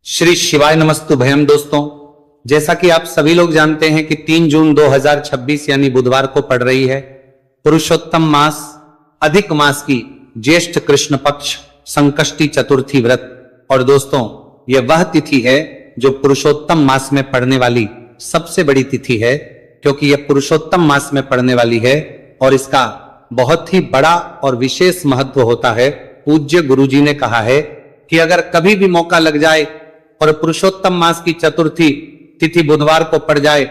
श्री शिवाय नमस्तु भयम। दोस्तों, जैसा कि आप सभी लोग जानते हैं कि 3 जून 2026 यानी बुधवार को पड़ रही है पुरुषोत्तम मास अधिक मास की ज्येष्ठ कृष्ण पक्ष संकष्टी चतुर्थी व्रत। और दोस्तों, यह वह तिथि है जो पुरुषोत्तम मास में पड़ने वाली सबसे बड़ी तिथि है, क्योंकि यह पुरुषोत्तम मास में पड़ने वाली है और इसका बहुत ही बड़ा और विशेष महत्व होता है। पूज्य गुरुजी ने कहा है कि अगर कभी भी मौका लग जाए और पुरुषोत्तम मास की चतुर्थी तिथि बुधवार को पड़ जाए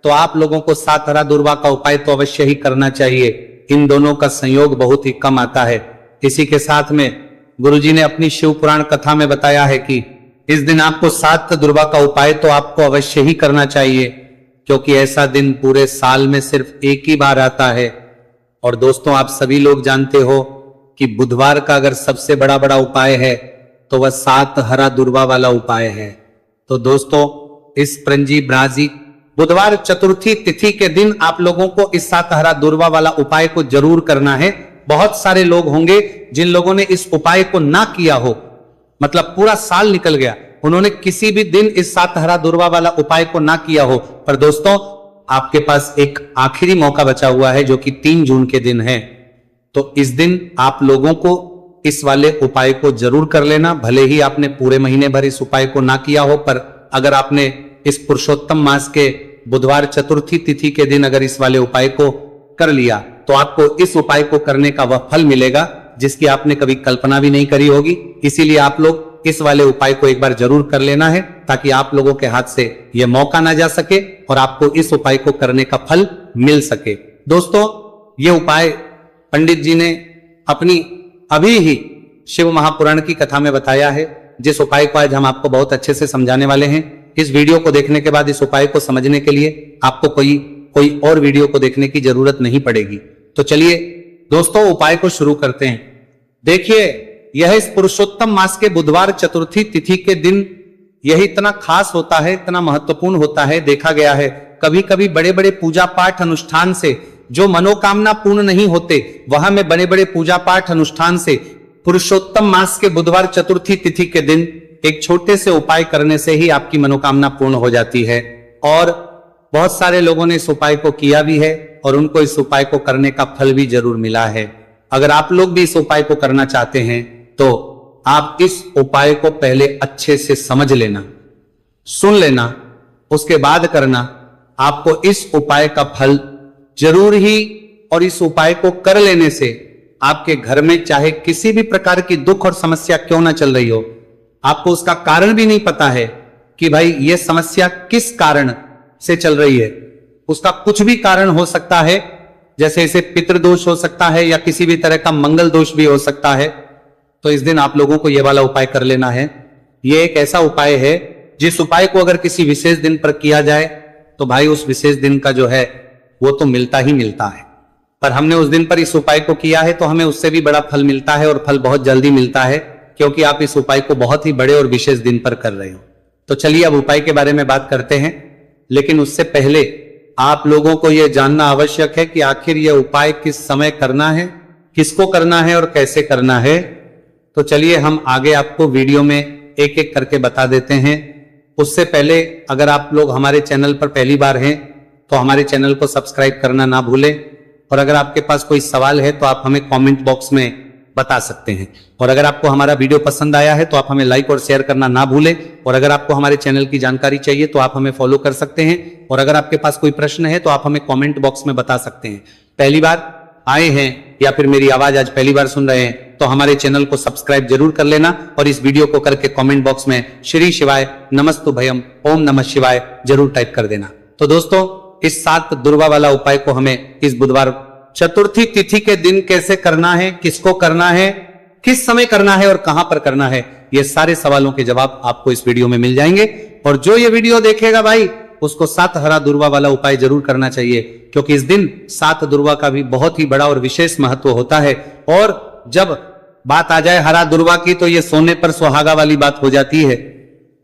तो आप लोगों को 7 हरा दुर्वा का उपाय तो अवश्य ही करना चाहिए। इन दोनों का संयोग बहुत ही कम आता है। इसी के साथ में गुरुजी ने अपनी शिव पुराण कथा में बताया है कि इस दिन आपको 7 दुर्वा का उपाय तो आपको अवश्य ही करना चाहिए, क्योंकि ऐसा दिन पूरे साल में सिर्फ एक ही बार आता है। और दोस्तों, आप सभी लोग जानते हो कि बुधवार का अगर सबसे बड़ा उपाय है तो वह 7 हरा दुर्वा वाला उपाय है। तो दोस्तों, इस प्रंजी ब्राजी बुधवार चतुर्थी तिथि के दिन आप लोगों को इस 7 हरा दुर्वा वाला उपाय को जरूर करना है। बहुत सारे लोग होंगे जिन लोगों ने इस उपाय को ना किया हो, मतलब पूरा साल निकल गया, उन्होंने किसी भी दिन इस 7 हरा दुर्वा वाला उपाय को ना किया हो। पर दोस्तों, आपके पास एक आखिरी मौका बचा हुआ है जो कि 3 जून के दिन है। तो इस दिन आप लोगों को इस वाले उपाय को जरूर कर लेना। भले ही आपने पूरे महीने भर इस उपाय को ना किया हो, पर अगर आपने इस पुरुषोत्तम मास के बुधवार चतुर्थी तिथि के दिन अगर इस वाले उपाय को कर लिया तो आपको इस उपाय को करने का वह फल मिलेगा जिसकी आपने कभी कल्पना भी नहीं करी होगी। इसीलिए आप लोग इस वाले उपाय को एक बार जरूर कर लेना है, ताकि आप लोगों के हाथ से यह मौका ना जा सके और आपको इस उपाय को करने का फल मिल सके। दोस्तों, यह उपाय पंडित जी ने अपनी अभी ही शिव महापुराण की कथा में बताया है, जिस उपाय को आज हम आपको बहुत अच्छे से समझाने वाले हैं। इस वीडियो को देखने के बाद इस उपाय को समझने के लिए आपको कोई और वीडियो को देखने की जरूरत नहीं पड़ेगी। तो चलिए दोस्तों, उपाय को शुरू करते हैं। देखिए, यह इस पुरुषोत्तम मास के बुधवार चतुर्थी तिथि के दिन यह इतना खास होता है, इतना महत्वपूर्ण होता है। देखा गया है कभी कभी बड़े बड़े पूजा पाठ अनुष्ठान से जो मनोकामना पूर्ण नहीं होते, वहां में बड़े बड़े पूजा पाठ अनुष्ठान से पुरुषोत्तम मास के बुधवार चतुर्थी तिथि के दिन एक छोटे से उपाय करने से ही आपकी मनोकामना पूर्ण हो जाती है। और बहुत सारे लोगों ने इस उपाय को किया भी है और उनको इस उपाय को करने का फल भी जरूर मिला है। अगर आप लोग भी इस उपाय को करना चाहते हैं तो आप इस उपाय को पहले अच्छे से समझ लेना, सुन लेना, उसके बाद करना। आपको इस उपाय का फल जरूर ही, और इस उपाय को कर लेने से आपके घर में चाहे किसी भी प्रकार की दुख और समस्या क्यों ना चल रही हो, आपको उसका कारण भी नहीं पता है कि भाई यह समस्या किस कारण से चल रही है। उसका कुछ भी कारण हो सकता है, जैसे इसे पितृदोष हो सकता है या किसी भी तरह का मंगल दोष भी हो सकता है। तो इस दिन आप लोगों को यह वाला उपाय कर लेना है। यह एक ऐसा उपाय है जिस उपाय को अगर किसी विशेष दिन पर किया जाए तो भाई उस विशेष दिन का जो है वो तो मिलता ही मिलता है। पर हमने उस दिन पर इस उपाय को किया है तो हमें उससे भी बड़ा फल मिलता है, और फल बहुत जल्दी मिलता है, क्योंकि आप इस उपाय को बहुत ही बड़े और विशेष दिन पर कर रहे हो। तो चलिए अब उपाय के बारे में बात करते हैं, लेकिन उससे पहले आप लोगों को यह जानना आवश्यक है कि आखिर यह उपाय किस समय करना है, किसको करना है और कैसे करना है। तो चलिए हम आगे आपको वीडियो में एक एक करके बता देते हैं। उससे पहले अगर आप लोग हमारे चैनल पर पहली बार हैं तो हमारे चैनल को सब्सक्राइब करना ना भूलें, और अगर आपके पास कोई सवाल है तो आप हमें कमेंट बॉक्स में बता सकते हैं। और अगर आपको हमारा वीडियो पसंद आया है तो आप हमें लाइक और शेयर करना ना भूलें। और अगर आपको हमारे चैनल की जानकारी चाहिए तो आप हमें फॉलो कर सकते हैं। और अगर आपके पास कोई प्रश्न है तो आप हमें कमेंट बॉक्स में बता सकते हैं। पहली बार आए हैं या फिर मेरी आवाज आज पहली बार सुन रहे हैं तो हमारे चैनल को सब्सक्राइब जरूर कर लेना, और इस वीडियो को करके कमेंट बॉक्स में श्री शिवाय नमस्तु भयम ओम नमः शिवाय जरूर टाइप कर देना। तो दोस्तों, इस 7 दुर्वा वाला उपाय को हमें इस बुधवार चतुर्थी तिथि के दिन कैसे करना है, किसको करना है, किस समय करना है और कहां पर करना है, ये सारे सवालों के जवाब आपको इस वीडियो में मिल जाएंगे। और जो ये वीडियो देखेगा भाई, उसको 7 हरा दुर्वा वाला उपाय जरूर करना चाहिए, क्योंकि इस दिन 7 दुर्वा का भी बहुत ही बड़ा और विशेष महत्व होता है। और जब बात आ जाए हरा दुर्वा की तो ये सोने पर सुहागा वाली बात हो जाती है,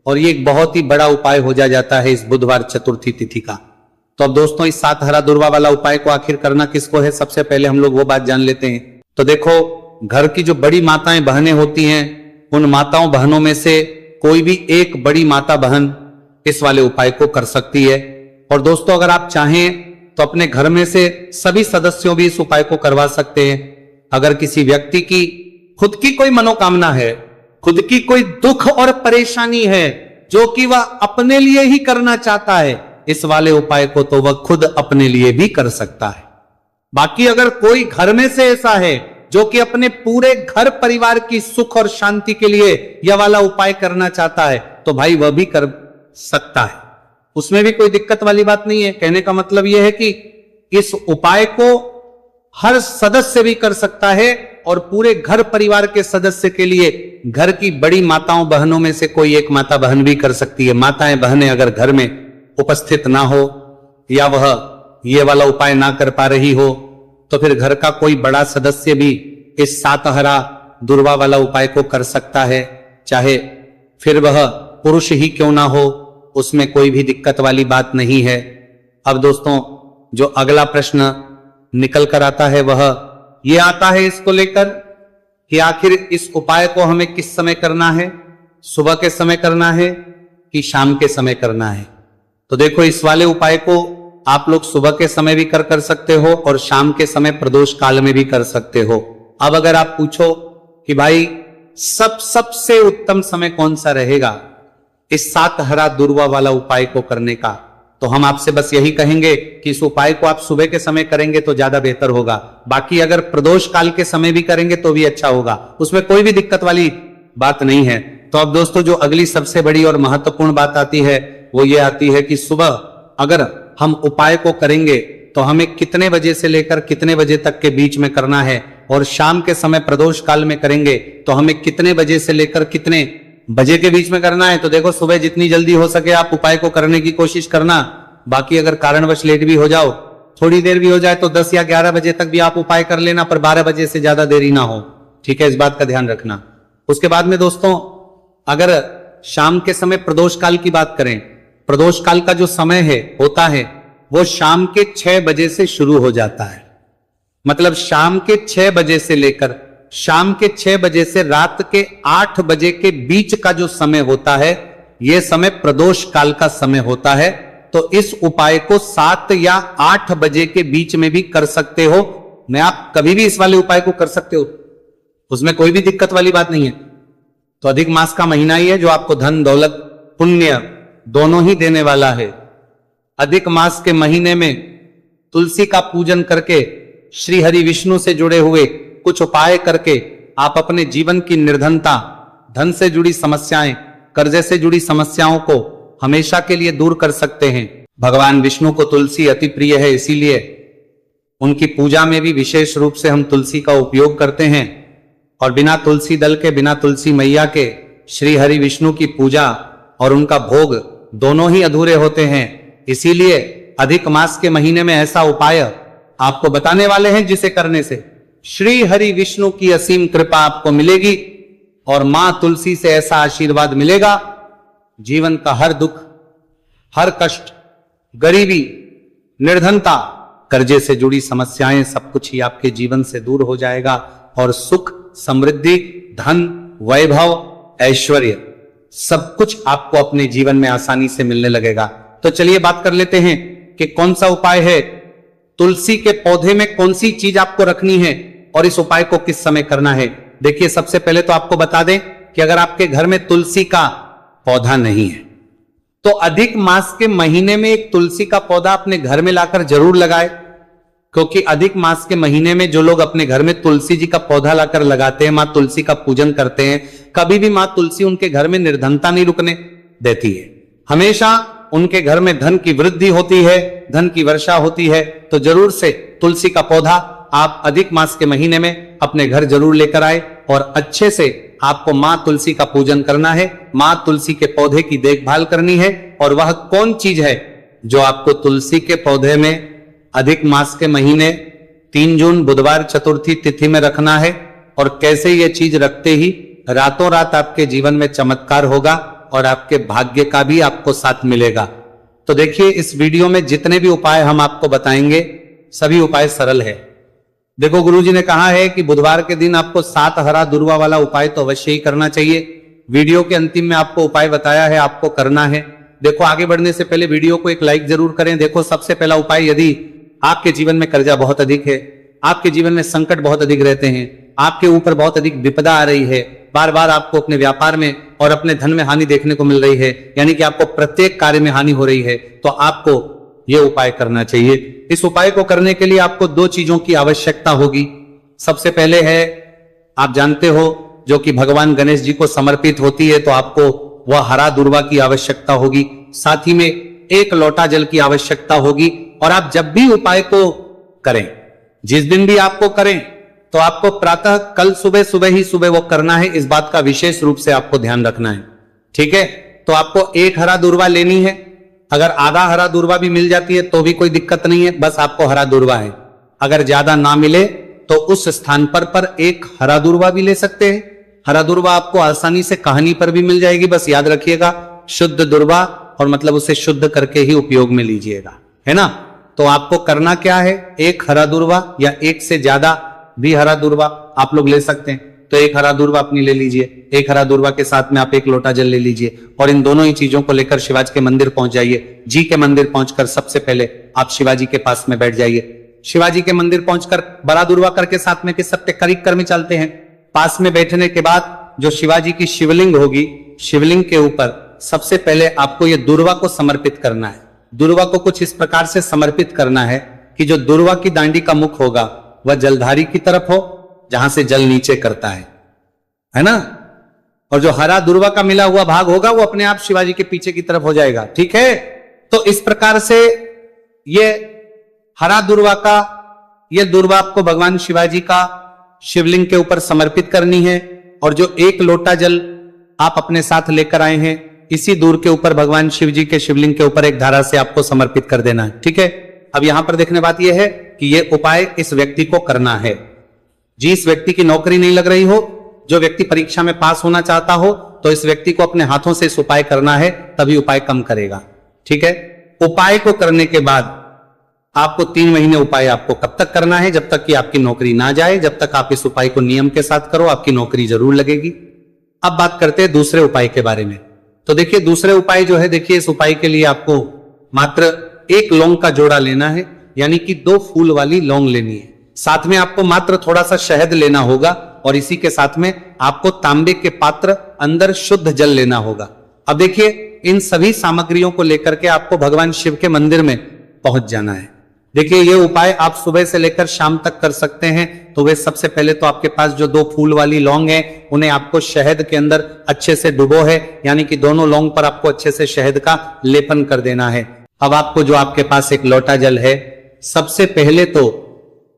और ये एक बहुत ही बड़ा उपाय हो जाता है इस बुधवार चतुर्थी तिथि का। तो अब दोस्तों, इस 7 हरा दुर्वा वाला उपाय को आखिर करना किसको है, सबसे पहले हम लोग वो बात जान लेते हैं। तो देखो, घर की जो बड़ी माताएं बहनें होती हैं, उन माताओं बहनों में से कोई भी एक बड़ी माता बहन इस वाले उपाय को कर सकती है। और दोस्तों, अगर आप चाहें तो अपने घर में से सभी सदस्यों भी इस उपाय को करवा सकते हैं। अगर किसी व्यक्ति की खुद की कोई मनोकामना है, खुद की कोई दुख और परेशानी है जो कि वह अपने लिए ही करना चाहता है, इस वाले उपाय को तो वह खुद अपने लिए भी कर सकता है। बाकी अगर कोई घर में से ऐसा है जो कि अपने पूरे घर परिवार की सुख और शांति के लिए यह वाला उपाय करना चाहता है, तो भाई वह भी कर सकता है, उसमें भी कोई दिक्कत वाली बात नहीं है। कहने का मतलब यह है कि इस उपाय को हर सदस्य भी कर सकता है और पूरे घर परिवार के सदस्य के लिए घर की बड़ी माताओं बहनों में से कोई एक माता बहन भी कर सकती है। माताएं बहनें अगर घर में उपस्थित ना हो या वह ये वाला उपाय ना कर पा रही हो, तो फिर घर का कोई बड़ा सदस्य भी इस सातहरा दुर्वा वाला उपाय को कर सकता है, चाहे फिर वह पुरुष ही क्यों ना हो, उसमें कोई भी दिक्कत वाली बात नहीं है। अब दोस्तों, जो अगला प्रश्न निकल कर आता है वह यह आता है इसको लेकर कि आखिर इस उपाय को हमें किस समय करना है, सुबह के समय करना है कि शाम के समय करना है। तो देखो, इस वाले उपाय को आप लोग सुबह के समय भी कर सकते हो और शाम के समय प्रदोष काल में भी कर सकते हो। अब अगर आप पूछो कि भाई सबसे उत्तम समय कौन सा रहेगा इस सातहरा दुर्वा वाला उपाय को करने का, तो हम आपसे बस यही कहेंगे कि इस उपाय को आप सुबह के समय करेंगे तो ज्यादा बेहतर होगा। बाकी अगर प्रदोष काल के समय भी करेंगे तो भी अच्छा होगा, उसमें कोई भी दिक्कत वाली बात नहीं है। तो अब दोस्तों, जो अगली सबसे बड़ी और महत्वपूर्ण बात आती है वो ये आती है कि सुबह अगर हम उपाय को करेंगे तो हमें कितने बजे से लेकर कितने बजे तक के बीच में करना है, और शाम के समय प्रदोष काल में करेंगे तो हमें कितने बजे से लेकर कितने बजे के बीच में करना है। तो देखो, सुबह जितनी जल्दी हो सके आप उपाय को करने की कोशिश करना। बाकी अगर कारणवश लेट भी हो जाओ, थोड़ी देर भी हो जाए, तो 10 या 11 बजे तक भी आप उपाय कर लेना, पर 12 बजे से ज्यादा देरी ना हो। ठीक है, इस बात का ध्यान रखना। उसके बाद में दोस्तों, अगर शाम के समय प्रदोष काल की बात करें, प्रदोष काल का जो समय है होता है वो शाम के 6 बजे से शुरू हो जाता है। मतलब शाम के 6 बजे से लेकर शाम के 6 बजे से रात के 8 बजे के बीच का जो समय होता है, यह समय प्रदोष काल का समय होता है। तो इस उपाय को 7 या 8 बजे के बीच में भी कर सकते हो। मैं आप कभी भी इस वाले उपाय को कर सकते हो, उसमें कोई भी दिक्कत वाली बात नहीं है। तो अधिक मास का महीना ही है जो आपको धन दौलत पुण्य दोनों ही देने वाला है। अधिक मास के महीने में तुलसी का पूजन करके, श्री हरि विष्णु से जुड़े हुए कुछ उपाय करके आप अपने जीवन की निर्धनता, धन से जुड़ी समस्याएं, कर्जे से जुड़ी समस्याओं को हमेशा के लिए दूर कर सकते हैं। भगवान विष्णु को तुलसी अति प्रिय है, इसीलिए उनकी पूजा में भी विशेष रूप से हम तुलसी का उपयोग करते हैं। और बिना तुलसी दल के, बिना तुलसी मैया के श्री हरि विष्णु की पूजा और उनका भोग दोनों ही अधूरे होते हैं। इसीलिए अधिक मास के महीने में ऐसा उपाय आपको बताने वाले हैं जिसे करने से श्री हरि विष्णु की असीम कृपा आपको मिलेगी और मां तुलसी से ऐसा आशीर्वाद मिलेगा, जीवन का हर दुख, हर कष्ट, गरीबी, निर्धनता, कर्जे से जुड़ी समस्याएं, सब कुछ ही आपके जीवन से दूर हो जाएगा और सुख, समृद्धि, धन, वैभव, ऐश्वर्य सब कुछ आपको अपने जीवन में आसानी से मिलने लगेगा। तो चलिए बात कर लेते हैं कि कौन सा उपाय है, तुलसी के पौधे में कौन सी चीज आपको रखनी है और इस उपाय को किस समय करना है। देखिए, सबसे पहले तो आपको बता दें कि अगर आपके घर में तुलसी का पौधा नहीं है तो अधिक मास के महीने में एक तुलसी का पौधा अपने घर में लाकर जरूर लगाए, क्योंकि अधिक मास के महीने में जो लोग अपने घर में तुलसी जी का पौधा लाकर लगाते हैं, मां तुलसी का पूजन करते हैं, कभी भी मां तुलसी उनके घर में निर्धनता नहीं रुकने देती है। हमेशा उनके घर में धन की वृद्धि होती है, धन की वर्षा होती है। तो जरूर से तुलसी का पौधा आप अधिक मास के महीने में अपने घर जरूर लेकर आए और अच्छे से आपको मां तुलसी का पूजन करना है, मां तुलसी के पौधे की देखभाल करनी है। और वह कौन चीज है जो आपको तुलसी के पौधे में अधिक मास के महीने 3 जून बुधवार चतुर्थी तिथि में रखना है, और कैसे ये चीज रखते ही रातों रात आपके जीवन में चमत्कार होगा और आपके भाग्य का भी आपको साथ मिलेगा। तो देखिए, इस वीडियो में जितने भी उपाय हम आपको बताएंगे सभी उपाय सरल है। देखो, गुरुजी ने कहा है कि बुधवार के दिन आपको सातहरा दुर्वा वाला उपाय तो अवश्य ही करना चाहिए। वीडियो के अंतिम में आपको उपाय बताया है, आपको करना है। देखो, आगे बढ़ने से पहले वीडियो को एक लाइक जरूर करें। देखो, सबसे पहला उपाय, यदि आपके जीवन में कर्जा बहुत अधिक है, आपके जीवन में संकट बहुत अधिक रहते हैं, आपके ऊपर बहुत अधिक विपदा आ रही है, बार बार आपको अपने व्यापार में और अपने धन में हानि देखने को मिल रही है, यानी कि आपको प्रत्येक कार्य में हानि हो रही है, तो आपको यह उपाय करना चाहिए। इस उपाय को करने के लिए आपको दो चीजों की आवश्यकता होगी। सबसे पहले है, आप जानते हो, जो कि भगवान गणेश जी को समर्पित होती है, तो आपको वह हरा दुर्वा की आवश्यकता होगी। साथ ही में एक लोटा जल की आवश्यकता होगी। और आप जब भी उपाय को करें, जिस दिन भी आपको करें, तो आपको प्रातः कल सुबह ही सुबह वो करना है। इस बात का विशेष रूप से आपको ध्यान रखना है, ठीक है। तो आपको एक हरा दुर्वा लेनी है। अगर आधा हरा दुर्वा भी मिल जाती है तो भी कोई दिक्कत नहीं है, बस आपको हरा दुर्वा है। अगर ज्यादा ना मिले तो उस स्थान पर एक हरा दुर्वा भी ले सकते हैं। हरा दुर्वा आपको आसानी से कहानी पर भी मिल जाएगी। बस याद रखिएगा, शुद्ध दुर्वा, और मतलब उसे शुद्ध करके ही उपयोग में लीजिएगा, है ना। तो आपको करना क्या है, एक हरा दुर्वा या एक से ज्यादा भी हरा दुर्वा आप लोग ले सकते हैं। तो एक हरा दुर्वा अपनी ले लीजिए। एक हरा दुर्वा के साथ में आप एक लोटा जल ले लीजिए, और इन दोनों ही चीजों को लेकर शिवाजी के मंदिर पहुंच जाइए। जी के मंदिर पहुंचकर सबसे पहले आप शिवाजी के पास में बैठ जाइए। शिवाजी के मंदिर पहुंचकर बड़ा दुर्वा करके साथ में किस सत्य करीब कर में चलते हैं। पास में बैठने के बाद जो शिवाजी की शिवलिंग होगी, शिवलिंग के ऊपर सबसे पहले आपको यह दुर्वा को समर्पित करना है। दुर्वा को कुछ इस प्रकार से समर्पित करना है कि जो दुर्वा की दांडी का मुख होगा वह जलधारी की तरफ हो, जहां से जल नीचे करता है ना। और जो हरा दुर्वा का मिला हुआ भाग होगा वो अपने आप शिवाजी के पीछे की तरफ हो जाएगा, ठीक है। तो इस प्रकार से ये हरा दुर्वा का, ये दुर्वा आपको भगवान शिवाजी का शिवलिंग के ऊपर समर्पित करनी है। और जो एक लोटा जल आप अपने साथ लेकर आए हैं, इसी दूर के ऊपर भगवान शिव जी के शिवलिंग के ऊपर एक धारा से आपको समर्पित कर देना है, ठीक है। अब यहां पर देखने बात यह है कि यह उपाय इस व्यक्ति को करना है। जिस व्यक्ति की नौकरी नहीं लग रही हो, जो व्यक्ति परीक्षा में पास होना चाहता हो, तो इस व्यक्ति को अपने हाथों से इस उपाय करना है, तभी उपाय कम करेगा, ठीक है। उपाय को करने के बाद आपको 3 महीने उपाय आपको कब तक करना है, जब तक कि आपकी नौकरी ना जाए। जब तक आप इस उपाय को नियम के साथ करो, आपकी नौकरी जरूर लगेगी। अब बात करते हैं दूसरे उपाय के बारे में। तो देखिए, दूसरे उपाय जो है, देखिए, इस उपाय के लिए आपको मात्र एक लौंग का जोड़ा लेना है, यानी कि 2 फूल वाली लौंग लेनी है। साथ में आपको मात्र थोड़ा सा शहद लेना होगा, और इसी के साथ में आपको तांबे के पात्र अंदर शुद्ध जल लेना होगा। अब देखिए, इन सभी सामग्रियों को लेकर के आपको भगवान शिव के मंदिर में पहुंच जाना है। देखिए, ये उपाय आप सुबह से लेकर शाम तक कर सकते हैं। तो वे सबसे पहले तो आपके पास जो 2 फूल वाली लौंग है, उन्हें आपको शहद के अंदर अच्छे से डुबो है, यानी कि दोनों लौंग पर आपको अच्छे से शहद का लेपन कर देना है। अब आपको जो आपके पास एक लोटा जल है, सबसे पहले तो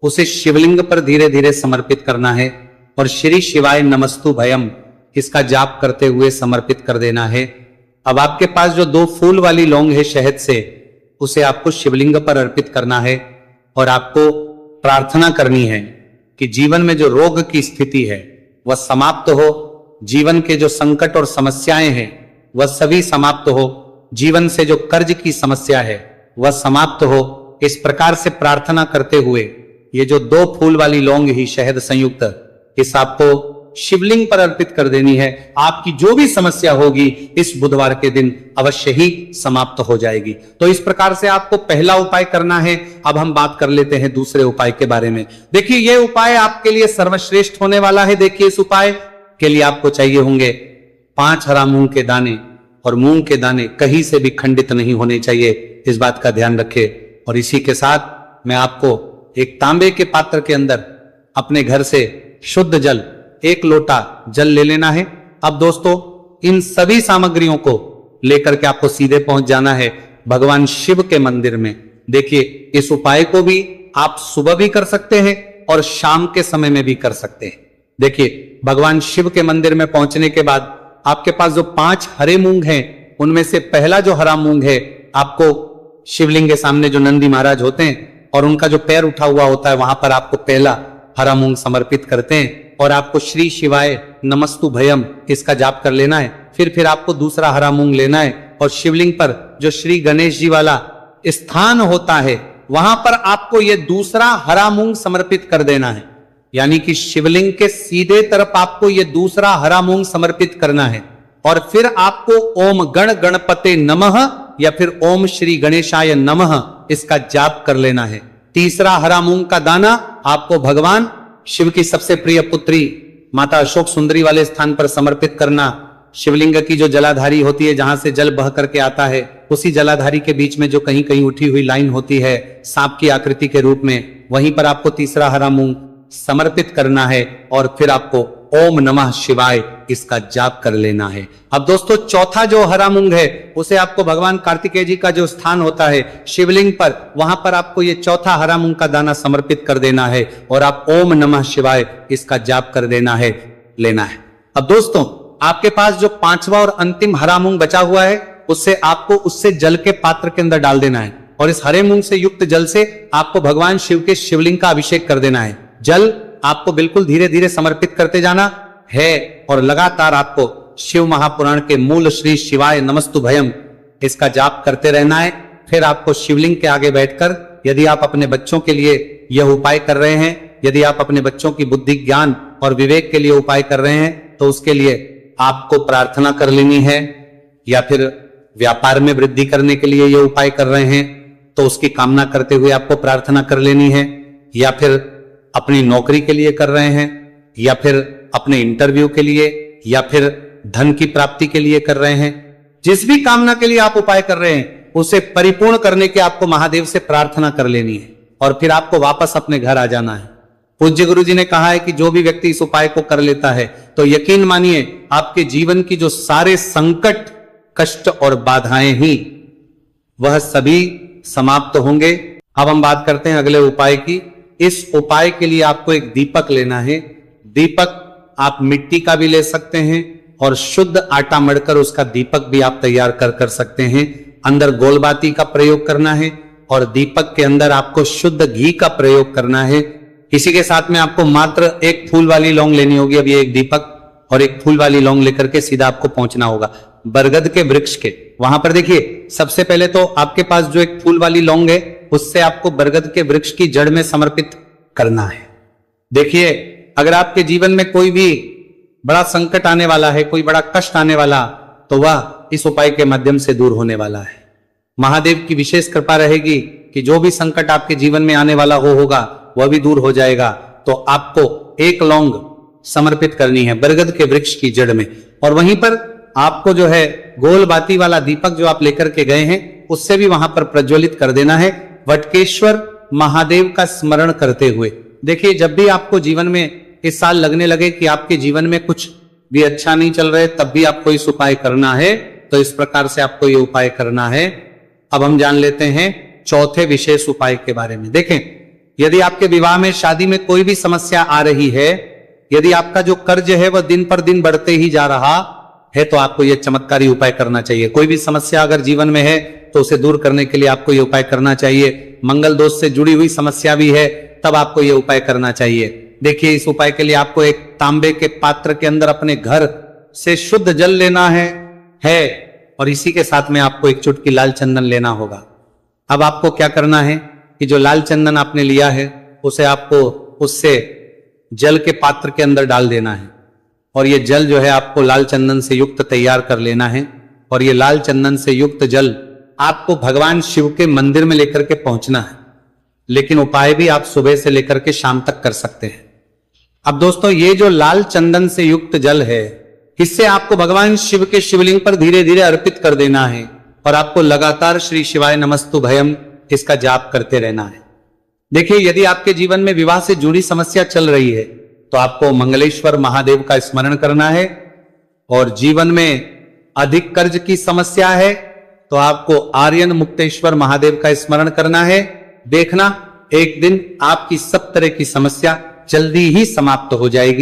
उसे शिवलिंग पर धीरे धीरे समर्पित करना है, और श्री शिवाय नमस्तु भयम इसका जाप करते हुए समर्पित कर देना है। अब आपके पास जो 2 फूल वाली लौंग है शहद से, उसे आपको शिवलिंग पर अर्पित करना है, और आपको प्रार्थना करनी है कि जीवन में जो रोग की स्थिति है वह समाप्त हो, जीवन के जो संकट और समस्याएं हैं वह सभी समाप्त हो, जीवन से जो कर्ज की समस्या है वह समाप्त हो। इस प्रकार से प्रार्थना करते हुए ये जो 2 फूल वाली लौंग ही शहद संयुक्त, इस आपको शिवलिंग पर अर्पित कर देनी है। आपकी जो भी समस्या होगी इस बुधवार के दिन अवश्य ही समाप्त हो जाएगी। तो इस प्रकार से आपको पहला उपाय करना है। अब हम बात कर लेते हैं दूसरे उपाय के बारे में। देखिए, यह उपाय आपके लिए सर्वश्रेष्ठ होने वाला है। देखिए, इस उपाय के लिए आपको चाहिए होंगे 5 हरा मूंग के दाने, और मूंग के दाने कहीं से भी खंडित नहीं होने चाहिए, इस बात का ध्यान रखें। और इसी के साथ मैं आपको एक तांबे के पात्र के अंदर अपने घर से शुद्ध जल, 1 लोटा जल ले लेना है। अब दोस्तों, इन सभी सामग्रियों को लेकर के आपको सीधे पहुंच जाना है भगवान शिव के मंदिर में। देखिए, इस उपाय को भी आप सुबह भी कर सकते हैं और शाम के समय में भी कर सकते हैं। देखिए, भगवान शिव के मंदिर में पहुंचने के बाद आपके पास जो 5 हरे मूंग हैं, उनमें से पहला जो हरा मूंग है, आपको शिवलिंग के सामने जो नंदी महाराज होते हैं और उनका जो पैर उठा हुआ होता है, वहां पर आपको पहला हरा मूंग समर्पित करते हैं, और आपको श्री शिवाय नमस्तु भयम इसका जाप कर लेना है। फिर आपको दूसरा हरा मूंग लेना है, और शिवलिंग पर जो श्री गणेश जी वाला स्थान होता है, वहां पर आपको यह दूसरा हरा मूंग समर्पित कर देना है। यानी कि शिवलिंग के सीधे तरफ आपको यह दूसरा हरा मूंग समर्पित करना है। और फिर आपको ओम गण गणपते नमः या फिर ओम श्री गणेशाय नमः इसका जाप कर लेना है। तीसरा, हरा मूंग का दाना आपको भगवान शिव की सबसे प्रिय पुत्री माता अशोक सुंदरी वाले स्थान पर समर्पित करना। शिवलिंग की जो जलाधारी होती है, जहां से जल बह करके आता है, उसी जलाधारी के बीच में जो कहीं कहीं उठी हुई लाइन होती है सांप की आकृति के रूप में, वहीं पर आपको तीसरा हरा मूंग समर्पित करना है और फिर आपको ओम नमः शिवाय इसका जाप कर लेना है। अब दोस्तों, चौथा जो हरा मूंग है उसे आपको भगवान कार्तिकेय जी का जो स्थान होता है शिवलिंग पर, वहां पर आपको ये चौथा हरा मूंग का दाना समर्पित कर देना है और आप ओम नमः शिवाय इसका जाप कर देना है, लेना है। अब दोस्तों, आपके पास जो पांचवा और अंतिम हरा मूंग बचा हुआ है उससे जल के पात्र के अंदर डाल देना है और इस हरे मूंग से युक्त जल से आपको भगवान शिव के शिवलिंग का अभिषेक कर देना है। जल आपको बिल्कुल धीरे धीरे समर्पित करते जाना है और लगातार आपको शिव महापुराण के मूल श्री शिवाय नमस्तु भयम इसका जाप करते रहना है। फिर आपको शिवलिंग के आगे बैठकर, यदि आप अपने बच्चों के लिए यह उपाय कर रहे हैं, यदि आप अपने बच्चों की बुद्धि ज्ञान और विवेक के लिए उपाय कर रहे हैं, तो उसके लिए आपको प्रार्थना कर लेनी है, या फिर व्यापार में वृद्धि करने के लिए यह उपाय कर रहे हैं तो उसकी कामना करते हुए आपको प्रार्थना कर लेनी है, या फिर अपनी नौकरी के लिए कर रहे हैं, या फिर अपने इंटरव्यू के लिए, या फिर धन की प्राप्ति के लिए कर रहे हैं। जिस भी कामना के लिए आप उपाय कर रहे हैं उसे परिपूर्ण करने के आपको महादेव से प्रार्थना कर लेनी है और फिर आपको वापस अपने घर आ जाना है। पूज्य गुरु जी ने कहा है कि जो भी व्यक्ति इस उपाय को कर लेता है तो यकीन मानिए आपके जीवन की जो सारे संकट, कष्ट और बाधाएं ही वह सभी समाप्त होंगे। अब हम बात करते हैं अगले उपाय की। इस उपाय के लिए आपको एक दीपक लेना है। दीपक आप मिट्टी का भी ले सकते हैं और शुद्ध आटा मढ़कर उसका दीपक भी आप तैयार कर सकते हैं। अंदर गोलबाती का प्रयोग करना है और दीपक के अंदर आपको शुद्ध घी का प्रयोग करना है। इसी के साथ में आपको मात्र एक फूल वाली लौंग लेनी होगी। अब ये एक दीपक और एक फूल वाली लौंग लेकर के सीधा आपको पहुंचना होगा बरगद के वृक्ष के। वहां पर देखिए, सबसे पहले तो आपके पास जो एक फूल वाली लौंग है उससे आपको बरगद के वृक्ष की जड़ में समर्पित करना है। देखिए, अगर आपके जीवन में कोई भी बड़ा संकट आने वाला है, कोई बड़ा कष्ट आने वाला, तो वह इस उपाय के माध्यम से दूर होने वाला है। महादेव की विशेष कृपा रहेगी कि जो भी संकट आपके जीवन में आने वाला होगा वह भी दूर हो जाएगा। तो आपको एक लौंग समर्पित करनी है बरगद के वृक्ष की जड़ में, और वहीं पर आपको जो है गोल बाती वाला दीपक जो आप लेकर के गए हैं उससे भी वहां पर प्रज्वलित कर देना है, वटकेश्वर महादेव का स्मरण करते हुए। देखिए, जब भी आपको जीवन में इस साल लगने लगे कि आपके जीवन में कुछ भी अच्छा नहीं चल रहा है, तब भी आपको इस उपाय करना है। तो इस प्रकार से आपको ये उपाय करना है। अब हम जान लेते हैं चौथे विशेष उपाय के बारे में। देखें, यदि आपके विवाह में, शादी में कोई भी समस्या आ रही है, यदि आपका जो कर्ज है वह दिन पर दिन बढ़ते ही जा रहा है, तो आपको यह चमत्कारी उपाय करना चाहिए। कोई भी समस्या अगर जीवन में है तो उसे दूर करने के लिए आपको यह उपाय करना चाहिए। मंगल दोष से जुड़ी हुई समस्या भी है तब आपको यह उपाय करना चाहिए। देखिए, इस उपाय के लिए आपको एक तांबे के पात्र के अंदर अपने घर से शुद्ध जल लेना है और इसी के साथ में आपको एक चुटकी लाल चंदन लेना होगा। अब आपको क्या करना है कि जो लाल चंदन आपने लिया है उसे आपको उससे जल के पात्र के अंदर डाल देना है और ये जल जो है आपको लाल चंदन से युक्त तैयार कर लेना है। और ये लाल चंदन से युक्त जल आपको भगवान शिव के मंदिर में लेकर के पहुंचना है, लेकिन उपाय भी आप सुबह से लेकर के शाम तक कर सकते हैं। अब दोस्तों, ये जो लाल चंदन से युक्त जल है, इससे आपको भगवान शिव के शिवलिंग पर धीरे धीरे अर्पित कर देना है और आपको लगातार श्री शिवाय नमस्तु भयम इसका जाप करते रहना है। देखिए, यदि आपके जीवन में विवाह से जुड़ी समस्या चल रही है तो आपको मंगलेश्वर महादेव का स्मरण करना है, और जीवन में अधिक कर्ज की समस्या है तो आपको आर्यन मुक्तेश्वर महादेव का स्मरण करना है। देखना, एक दिन आपकी सब तरह की समस्या जल्दी ही समाप्त हो जाएगी।